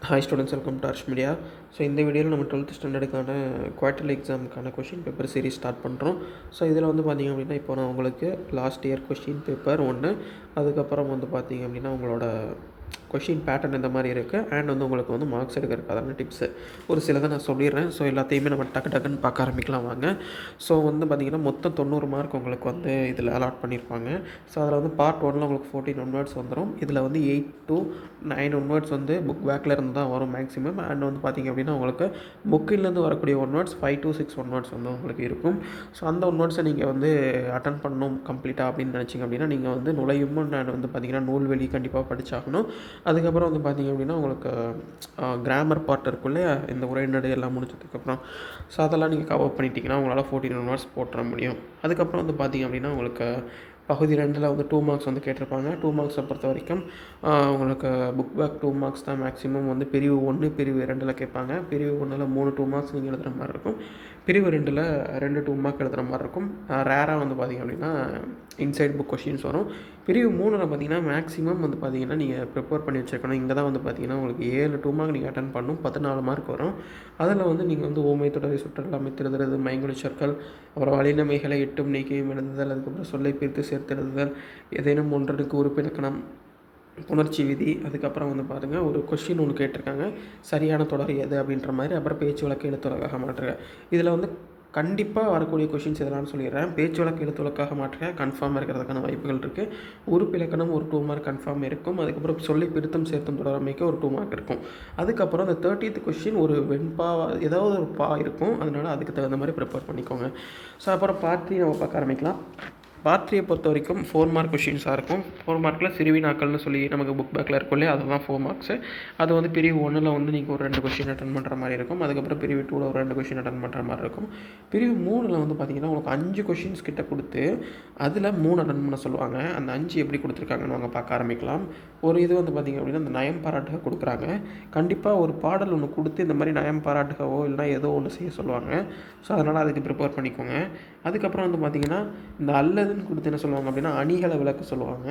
Hi ஸ்டூடெண்ட்ஸ், welcome to Harsh media. So இந்த வீடியோவில் நம்ம 12th ஸ்டாண்டர்டுக்கான குவார்ட்டர்லி எக்ஸாமுக்கான கொஷின் பேப்பர் சீரிஸ் ஸ்டார்ட் பண்ணுறோம். ஸோ இதில் வந்து பார்த்திங்க அப்படின்னா, இப்போ நான் உங்களுக்கு லாஸ்ட் இயர் கொஷின் பேப்பர் 1, அதுக்கப்புறம் வந்து பார்த்திங்க அப்படின்னா உங்களோட கொஷின் பேட்டர்ன் இந்த மாதிரி இருக்குது. அண்ட் வந்து உங்களுக்கு வந்து மார்க்ஸ் எடுக்கிறதுக்கான டிப்ஸு ஒரு சிலதை நான் சொல்லிடுறேன். ஸோ எல்லாத்தையுமே நம்ம டக்குன்னு பார்க்க ஆரம்பிக்கலாம் வாங்க. ஸோ வந்து பார்த்திங்கன்னா மொத்தம் 90 மார்க் உங்களுக்கு வந்து இதில் அலாட் பண்ணியிருப்பாங்க. ஸோ அதில் வந்து பார்ட் 1ல் உங்களுக்கு 14 ஒன்வேர்ட்ஸ் வந்துடும். இதில் வந்து 8 to 9 ஒன்வேர்ட்ஸ் வந்து புக் பேக்கில் இருந்து தான் வரும் மேக்ஸிமம். அண்ட் வந்து பார்த்திங்க அப்படின்னா உங்களுக்கு புக்கிலேருந்து வரக்கூடிய ஒன்வேர்ட்ஸ் 5 to 6 ஒன்வேர்ட்ஸ் வந்து உங்களுக்கு இருக்கும். ஸோ அந்த ஒன்வேர்ட்ஸை நீங்கள் வந்து அட்டன் பண்ணணும் கம்ப்ளீட்டாக அப்படின்னு நினச்சிங்க அப்படின்னா, நீங்கள் வந்து நுழையும் நான் வந்து பார்த்திங்கன்னா நூல்வெளி கண்டிப்பாக படித்தாகணும். அதுக்கப்புறம் வந்து பார்த்திங்க அப்படின்னா உங்களுக்கு கிராமர் பார்ட் இருக்கும் இல்லையா, இந்த உரைநடை எல்லாம் முடிச்சதுக்கப்புறம். ஸோ அதெல்லாம் நீங்கள் கவர் பண்ணிட்டீங்கன்னா உங்களால் 14 ஒன்வேர்ட்ஸ் போட்டுற முடியும். அதுக்கப்புறம் வந்து பார்த்திங்க அப்படின்னா உங்களுக்கு பகுதி 2ல் வந்து 2 மார்க்ஸ் வந்து கேட்டிருப்பாங்க. 2 மார்க்ஸை பொறுத்த வரைக்கும் உங்களுக்கு புக் பேக் 2 மார்க்ஸ் தான் மேக்ஸிமம் வந்து பிரிவு 1 பிரிவு 2ல் கேட்பாங்க. பிரிவு 1ல் 3 2 மார்க்ஸ் நீங்கள் எழுதுகிற மாதிரி இருக்கும். பிரிவு 2ல் 2 2 மார்க் எழுதுகிற மாதிரி இருக்கும். ரேராக வந்து பார்த்திங்க அப்படின்னா இன்சைட் புக் கொஷின்ஸ் வரும். பிரிவு 3ல் பார்த்திங்கன்னா மேக்ஸிமம் வந்து பார்த்திங்கன்னா நீங்கள் ப்ரிப்பேர் பண்ணி வச்சுருக்கணும். இங்கே தான் வந்து பார்த்திங்கன்னா உங்களுக்கு 7 2 மார்க் நீங்கள் அட்டன் பண்ணணும். 14 மார்க் வரும். அதில் வந்து நீங்கள் வந்து ஓமை தொடரை சுற்றல் அமைத்திருந்தது, மைங்குழி சொற்கள், அப்புறம் வலினமைகளை எட்டும் நீக்கியும் எழுதுதல், அதுக்கப்புறம் சொல்லை பிரித்து சேர்த்தெழுதுதல், ஏதேனும் ஒன்றனுக்கு உறுப்பிலக்கணம், புணர்ச்சி விதி, அதுக்கப்புறம் வந்து பாருங்கள் ஒரு கொஷின் ஒன்று கேட்டிருக்காங்க, சரியான தொடர் எது அப்படின்ற மாதிரி. அப்புறம் பேச்சு வழக்கு எழுத்துலகாக மாற்றுக. இதில் வந்து கண்டிப்பாக வரக்கூடிய கொஷின்ஸ் இதெல்லாம் சொல்லிடுறேன். பேச்சு வழக்கு எழுத்துலக்காக மாற்றுக கன்ஃபார்மாக இருக்கிறதுக்கான வாய்ப்புகள் இருக்குது. உறுப்பிலக்கணம் ஒரு 2 மார்க் கன்ஃபார்ம் இருக்கும். அதுக்கப்புறம் சொல்லி பிரித்தும் சேர்த்தும் தொடரமைக்க ஒரு 2 மார்க் இருக்கும். அதுக்கப்புறம் அந்த 30th கொஷின் ஒரு வெண்பா ஏதாவது ஒரு பா இருக்கும். அதனால் அதுக்கு தகுந்த மாதிரி ப்ரிப்பேர் பண்ணிக்கோங்க. ஸோ அப்புறம் பார்ட் 3 நம்ம பார்க்க ஆரம்பிக்கலாம். பார்ட் 3 பொறுத்த வரைக்கும் 4 மார்க் கொஷின்ஸாக இருக்கும். 4 மார்க்கில் சிறுவினாக்கள்னு சொல்லி நமக்கு புக் பேக்கில் இருக்கும் இல்லையா, அதுதான் 4 மார்க்ஸு. அது வந்து பிரிவு 1ல் வந்து நீங்கள் ஒரு 2 கொஷின் அட்டன் பண்ணுற மாதிரி இருக்கும். அதுக்கப்புறம் பிரிவு 2ல் ஒரு 2 கொஷின் அட்டன் பண்ணுற மாதிரி இருக்கும். பிரிவு 3ல் வந்து பார்த்திங்கன்னா உங்களுக்கு 5 கொஷின்ஸ் கிட்ட கொடுத்து அதில் 3 அட்டன் பண்ண சொல்லுவாங்க. அந்த 5 எப்படி கொடுத்துருக்காங்கன்னு நாங்கள் பார்க்க ஆரம்பிக்கலாம். ஒரு இது வந்து பார்த்திங்க அப்படின்னா இந்த நயம் பாராட்டுக கொடுக்குறாங்க. கண்டிப்பாக ஒரு பாடல் ஒன்று கொடுத்து இந்த மாதிரி நயம் பாராட்டுகவோ இல்லைனா ஏதோ ஒன்று செய்ய சொல்லுவாங்க. ஸோ அதனால் அதுக்கு ப்ரிப்பேர் பண்ணிக்கோங்க. அதுக்கப்புறம் வந்து பார்த்திங்கன்னா இந்த அல்லதுன்னு கொடுத்து என்ன சொல்லுவாங்க அப்படின்னா அணிகளை விளக்க சொல்லுவாங்க.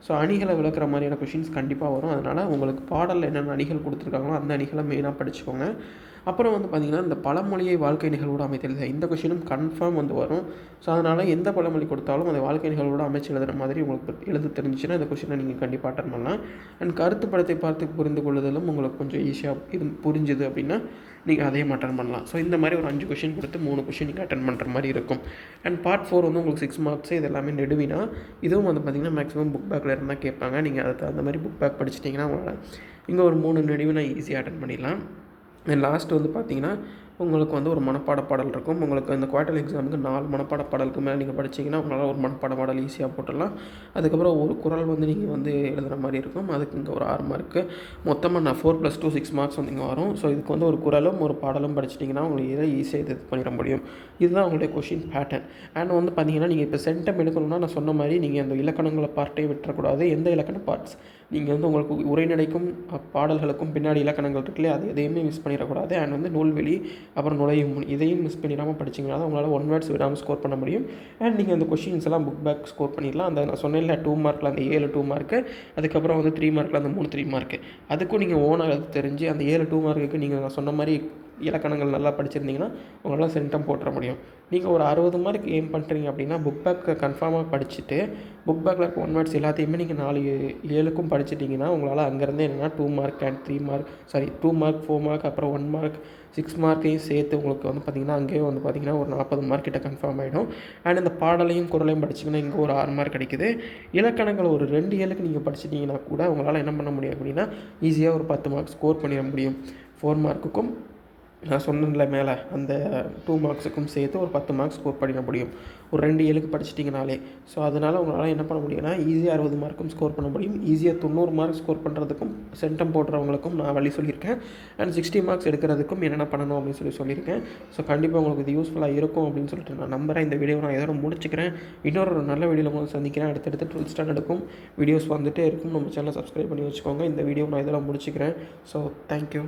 ஸோ அணிகளை விளக்குற மாதிரியான கொஷின்ஸ் கண்டிப்பாக வரும். அதனால் உங்களுக்கு பாடலில் என்னென்ன அணிகள் கொடுத்துருக்காங்களோ அந்த அணிகளை மெயினாக படிச்சுக்கோங்க. அப்புறம் வந்து பார்த்திங்கன்னா இந்த பழமொழியை வாழ்க்கை நிகழ்வோடு அமைத்தெழுத இந்த கொஷினும் கன்ஃபார்ம் வந்து வரும். ஸோ அதனால் எந்த பழமொழி கொடுத்தாலும் அதை வாழ்க்கை நிகழ்வோடு அமைச்சு எழுதுகிற மாதிரி உங்களுக்கு எழுத தெரிஞ்சிச்சுன்னா இந்த கொஷினை நீங்கள் கண்டிப்பாக அட்டன் பண்ணலாம். அண்ட் கருத்து படத்தை பார்த்து புரிந்து கொள்ளுதலும் உங்களுக்கு கொஞ்சம் ஈஸியாக இது புரிஞ்சுது அப்படின்னா நீங்கள் அதையும் அட்டன் பண்ணலாம். ஸோ இந்த மாதிரி ஒரு 5 கொஷின் கொடுத்து 3 கொஷின் நீங்கள் அட்டன் பண்ணுற மாதிரி இருக்கும். அண்ட் பார்ட் 4 வந்து உங்களுக்கு 6 மார்க்ஸு. இது எல்லாமே நெடுவினா. இதுவும் வந்து பார்த்திங்கன்னா மேக்ஸிமம் புக் பேக்கில் இருந்தால் கேட்பாங்க. நீங்கள் அதுக்கு அந்த மாதிரி புக் பேக் படிச்சிட்டிங்கன்னா உங்களால் இங்கே ஒரு 3 நெடுவினா ஈஸியாக அட்டன் பண்ணிடலாம். அண்ட் லாஸ்ட் வந்து பார்த்திங்கன்னா உங்களுக்கு வந்து ஒரு மனப்பாட பாடல் இருக்கும். உங்களுக்கு இந்த குவார்ட்டர்லி எக்ஸாமுக்கு 4 மனப்பாட பாடலுக்கு மேலே நீங்கள் படிச்சிங்கன்னா உங்களால் ஒரு மனப்பாட பாடல் ஈஸியாக போட்டுடலாம். அதுக்கப்புறம் ஒரு குறள் வந்து நீங்கள் வந்து எழுதுகிற மாதிரி இருக்கும். அதுக்கு இங்கே ஒரு 6 மார்க்கு. மொத்தமாக நான் 4 + 2 6 மார்க்ஸ் வந்து இங்கே வரும். ஸோ இதுக்கு வந்து ஒரு குறளும் ஒரு பாடலும் படிச்சிட்டிங்கன்னா உங்களுக்கு இதை ஈஸியாக இது பண்ணிட முடியும். இதுதான் உங்களுடைய கொஷின் பேட்டர்ன். அண்ட் வந்து பார்த்திங்கன்னா நீங்கள் இப்போ சென்டம் எடுக்கணும்னா நான் சொன்ன மாதிரி நீங்கள் அந்த இலக்கணங்களை பார்ட்டே விட்டுறக்கூடாது. எந்த இலக்கண பார்ட்ஸ் நீங்கள் வந்து உங்களுக்கு உரைநடைக்கும் பாடல்களுக்கும் பின்னாடி இலக்கணங்கள் இருக்குல்லையே, அது எதையுமே மிஸ் பண்ணிடக்கூடாது. அண்ட் வந்து நூல்வெளி அப்புறம் நுழையும் இதையும் மிஸ் பண்ணிடாமல் படிச்சிங்கன்னா தான் உங்களால் 1 வேர்ட்ஸ் விடாமல் ஸ்கோர் பண்ண முடியும். அண்ட் நீங்கள் அந்த கொஷின்ஸ் எல்லாம் புக் பேக் ஸ்கோர் பண்ணிடலாம். அந்த நான் சொன்னேன்ல 2 மார்க்கில் அந்த 7 2 மார்க்கு, அதுக்கப்புறம் வந்து 3 மார்க்கில் அந்த 3 3 மார்க்கு. அதுக்கும் நீங்கள் ஓனாக எழுத தெரிஞ்சு அந்த 7 2 மார்க்குக்கு நீங்கள் நான் சொன்ன மாதிரி இலக்கணங்கள் நல்லா படிச்சிருந்தீங்கன்னா உங்களால் சென்டம் போட்டுற முடியும். நீங்கள் ஒரு 60 மார்க் எய்ம் பண்ணுறீங்க அப்படின்னா புக் பேக்கை கன்ஃபார்மாக படிச்சுட்டு புக் பேக்கில் இருக்க 1 வேர்ட்ஸ் எல்லாத்தையுமே நீங்கள் 4 7க்கும் படிச்சிட்டிங்கன்னா உங்களால் அங்கேருந்து என்னென்னா 2 mark and 3 mark 2 mark 4 mark அப்புறம் 1 மார்க் 6 மார்க்கையும் சேர்த்து உங்களுக்கு வந்து பார்த்திங்கன்னா அங்கேயே வந்து பார்த்திங்கன்னா ஒரு 40 மார்க் கிட்ட கன்ஃபார்ம் ஆகிடும். அண்ட் இந்த பாடலையும் குறளையும் படிச்சிங்கன்னா இங்கே ஒரு 6 மார்க் கிடைக்குது. இலக்கணங்கள் ஒரு 2 7க்கு நீங்கள் படிச்சிட்டிங்கன்னா கூட உங்களால் என்ன பண்ண முடியும் அப்படின்னா ஈஸியாக ஒரு 10 மார்க் ஸ்கோர் பண்ணிட முடியும். 4 மார்க்குக்கும் நான் சொன்னேன்ல மேலே அந்த 2 மார்க்ஸுக்கும் சேர்த்து ஒரு 10 மார்க்ஸ் ஸ்கோர் பண்ணிட முடியும் ஒரு 2 7க்கு படிச்சிட்டிங்கனாலே. ஸோ அதனால் உங்களால் என்ன பண்ண முடியும்னா ஈஸியாக 60 மார்க்கும் ஸ்கோர் பண்ண முடியும். ஈஸியாக 90 மார்க் ஸ்கோர் பண்ணுறதுக்கும் சென்டம் போடுறவங்களுக்கும் நான் வழி சொல்லியிருக்கேன். அண்ட் 60 மார்க்ஸ் எடுக்கிறதுக்கும் என்னென்ன பண்ணணும் அப்படின்னு சொல்லியிருக்கேன். ஸோ கண்டிப்பாக உங்களுக்கு இது யூஸ்ஃபுல்லாக இருக்கும் அப்படின்னு சொல்லிட்டு நான் நம்புகிறேன். இந்த வீடியோ நான் இதோட முடிச்சுக்கிறேன். இன்னொரு நல்ல வீடியோவில் உங்களுக்கு சந்திக்கிறேன். அடுத்தடுத்து 12th ஸ்டாண்டர்டுக்கும் வீடியோஸ் வந்துகிட்டே இருக்கும். நம்ம சேனலை சப்ஸ்கிரைப் பண்ணி வச்சுக்கோங்க. இந்த வீடியோ நான் இதெல்லாம் முடிச்சுக்கிறேன். So thank you.